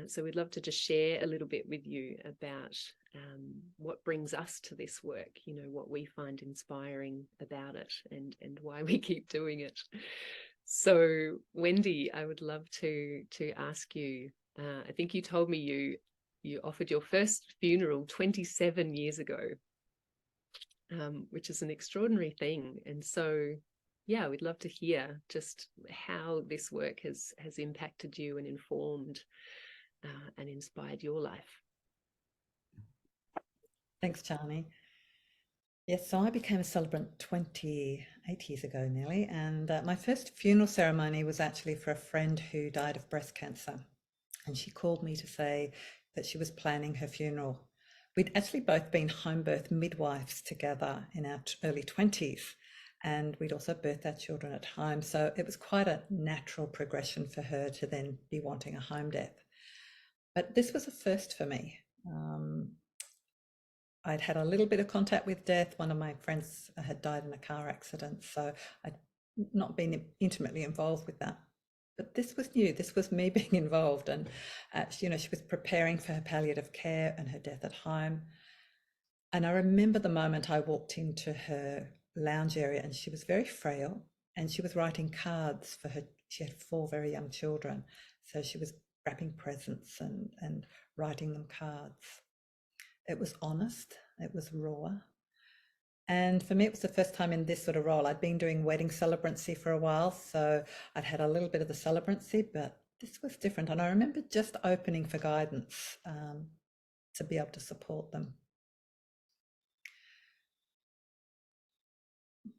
So we'd love to just share a little bit with you about what brings us to this work, you know, what we find inspiring about it and why we keep doing it. So Wendy, I would love to ask you, I think you told me you offered your first funeral 27 years ago, which is an extraordinary thing. And so, yeah, we'd love to hear just how this work has impacted you and informed and inspired your life. Thanks, Chani. Yes, so I became a celebrant 28 years ago nearly, and my first funeral ceremony was actually for a friend who died of breast cancer. And she called me to say that she was planning her funeral. We'd actually both been home birth midwives together in our early 20s, and we'd also birthed our children at home. So it was quite a natural progression for her to then be wanting a home death. But this was a first for me. I'd had a little bit of contact with death. One of my friends had died in a car accident, so I'd not been intimately involved with that. But this was new. This was me being involved, and she was preparing for her palliative care and her death at home. And I remember the moment I walked into her lounge area, and she was very frail, and she was writing cards for her. She had 4 very young children, so she was wrapping presents and writing them cards. It was honest, it was raw. And for me, it was the first time in this sort of role. I'd been doing wedding celebrancy for a while, so I'd had a little bit of the celebrancy, but this was different. And I remember just opening for guidance to be able to support them.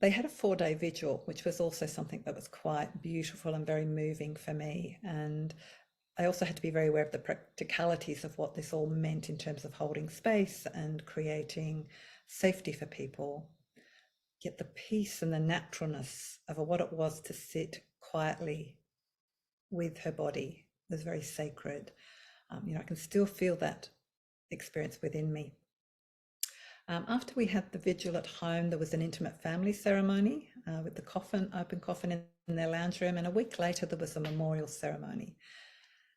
They had a 4-day vigil, which was also something that was quite beautiful and very moving for me. And I also had to be very aware of the practicalities of what this all meant in terms of holding space and creating safety for people, yet the peace and the naturalness of what it was to sit quietly with her body was very sacred. I can still feel that experience within me. After we had the vigil at home, there was an intimate family ceremony with the open coffin in their lounge room, and a week later there was a memorial ceremony.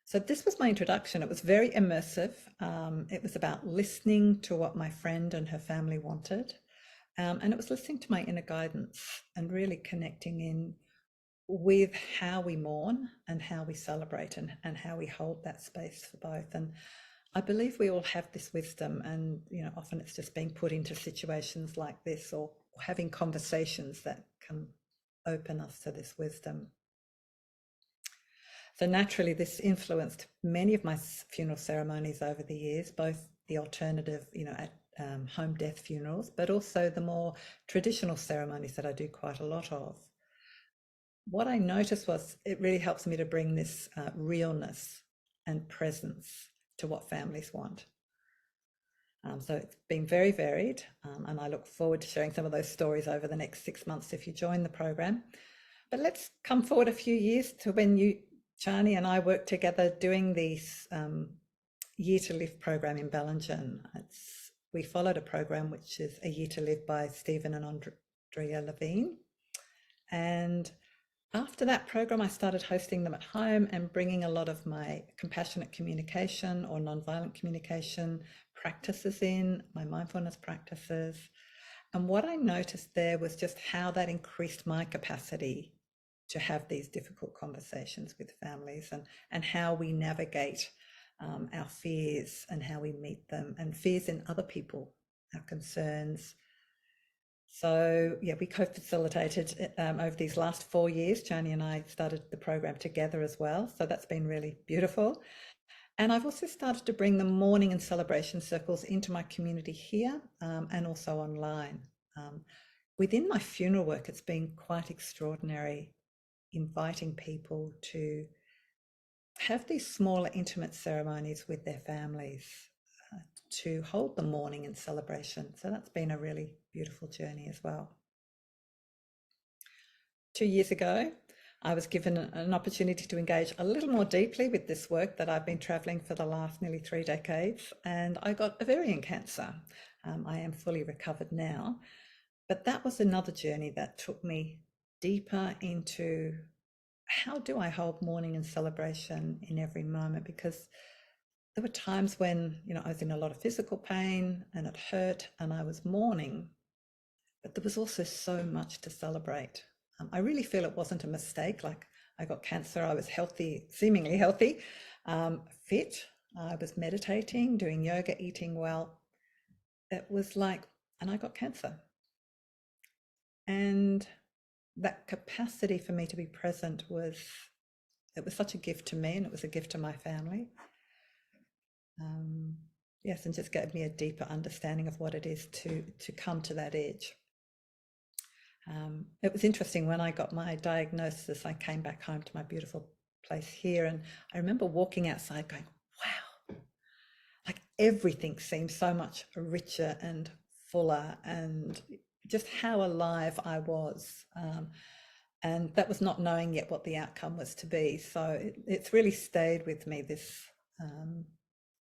So this was my introduction. It was very immersive. It was about listening to what my friend and her family wanted. And it was listening to my inner guidance and really connecting in with how we mourn and how we celebrate and how we hold that space for both. And I believe we all have this wisdom, and often it's just being put into situations like this or having conversations that can open us to this wisdom. So naturally, this influenced many of my funeral ceremonies over the years, both the alternative, at home death funerals, but also the more traditional ceremonies that I do quite a lot of. What I noticed was it really helps me to bring this realness and presence to what families want. So it's been very varied, and I look forward to sharing some of those stories over the next 6 months if you join the program. But let's come forward a few years to when Chani and I worked together doing this Year to Live program in Bellingen. We followed a program which is A Year to Live by Stephen and Andrea Levine. And after that program, I started hosting them at home and bringing a lot of my compassionate communication or nonviolent communication practices in, my mindfulness practices. And what I noticed there was just how that increased my capacity to have these difficult conversations with families and how we navigate our fears and how we meet them, and fears in other people, our concerns. So yeah, we co-facilitated over these last 4 years. Chani and I started the program together as well. So that's been really beautiful. And I've also started to bring the mourning and celebration circles into my community here and also online. Within my funeral work, it's been quite extraordinary inviting people to have these smaller intimate ceremonies with their families to hold the mourning and celebration. So that's been a really beautiful journey as well. 2 years ago, I was given an opportunity to engage a little more deeply with this work that I've been travelling for the last nearly 3 decades, and I got ovarian cancer. I am fully recovered now, but that was another journey that took me deeper into how do I hold mourning and celebration in every moment? Because there were times when, I was in a lot of physical pain and it hurt and I was mourning, but there was also so much to celebrate. I really feel it wasn't a mistake. Like, I got cancer, I was healthy, seemingly healthy, fit. I was meditating, doing yoga, eating well. It was like, and I got cancer. And that capacity for me to be present it was such a gift to me, and it was a gift to my family. Yes, and just gave me a deeper understanding of what it is to come to that edge. It was interesting, when I got my diagnosis, I came back home to my beautiful place here, and I remember walking outside going, wow, like everything seemed so much richer and fuller, and just how alive I was. And that was not knowing yet what the outcome was to be. So it's really stayed with me, this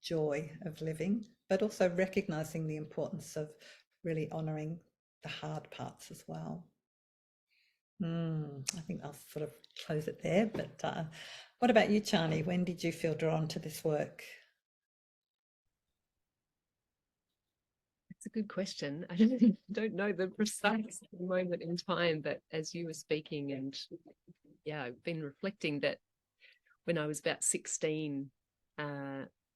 joy of living, but also recognizing the importance of really honoring the hard parts as well. I think I'll sort of close it there. But what about you, Chani? When did you feel drawn to this work? It's a good question. I don't know the precise moment in time, but as you were speaking, and yeah, I've been reflecting that when I was about 16,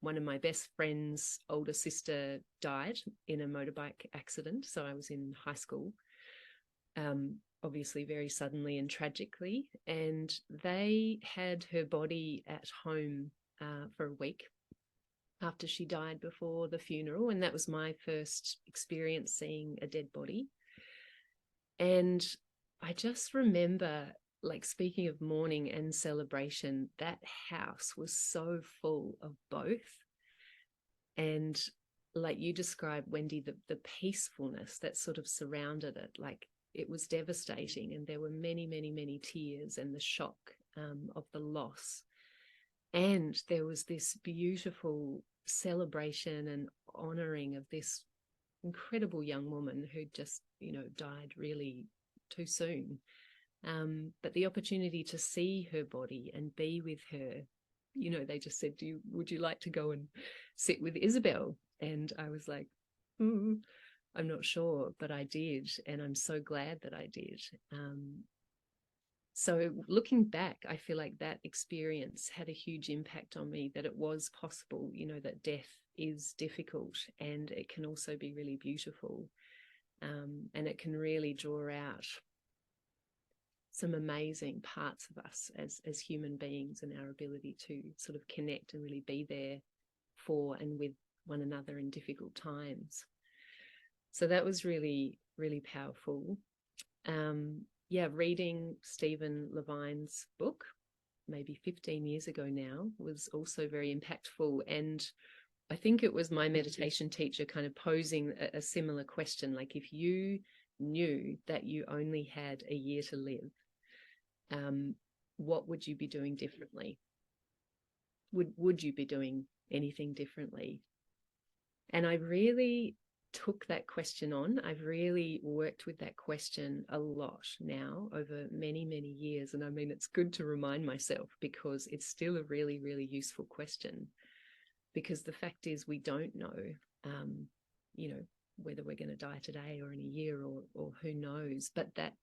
one of my best friend's older sister died in a motorbike accident. So I was in high school, obviously very suddenly and tragically. And they had her body at home for a week after she died, before the funeral. And that was my first experience seeing a dead body. And I just remember, like, speaking of mourning and celebration, that house was so full of both. And like you described, Wendy, the peacefulness that sort of surrounded it, like it was devastating. And there were many, many, many tears, and the shock of the loss. And there was this beautiful celebration and honoring of this incredible young woman who just, died really too soon. But the opportunity to see her body and be with her, they just said, would you like to go and sit with Isabel? And I was like, I'm not sure, but I did. And I'm so glad that I did. So looking back, I feel like that experience had a huge impact on me, that it was possible, that death is difficult and it can also be really beautiful. And it can really draw out some amazing parts of us as human beings, and our ability to sort of connect and really be there for and with one another in difficult times. So that was really, really powerful. Reading Stephen Levine's book, maybe 15 years ago now, was also very impactful. And I think it was my meditation teacher kind of posing a similar question, like, if you knew that you only had a year to live, what would you be doing differently? Would you be doing anything differently? And I really took that question on. I've really worked with that question a lot now over many, many years. And I mean, it's good to remind myself, because it's still a really, really useful question. Because the fact is, we don't know, whether we're going to die today or in a year, or who knows. But that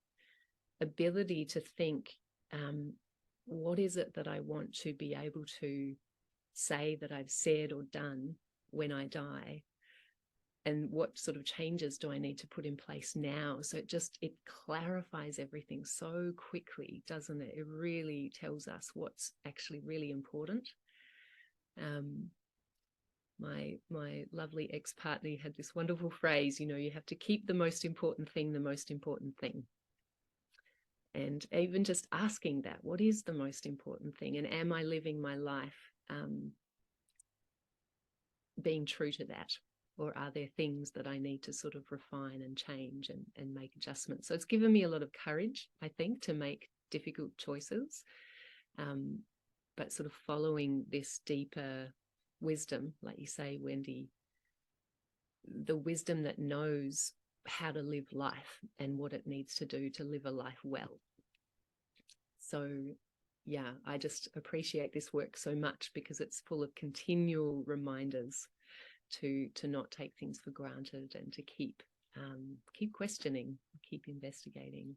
ability to think, what is it that I want to be able to say that I've said or done when I die? And what sort of changes do I need to put in place now? So it clarifies everything so quickly, doesn't it? It really tells us what's actually really important. My lovely ex-partner had this wonderful phrase, you have to keep the most important thing the most important thing. And even just asking that, what is the most important thing? And am I living my life being true to that? Or are there things that I need to sort of refine and change and make adjustments? So it's given me a lot of courage, I think, to make difficult choices, but sort of following this deeper wisdom, like you say, Wendy, the wisdom that knows how to live life and what it needs to do to live a life well. So yeah, I just appreciate this work so much because it's full of continual reminders to not take things for granted and to keep questioning, keep investigating.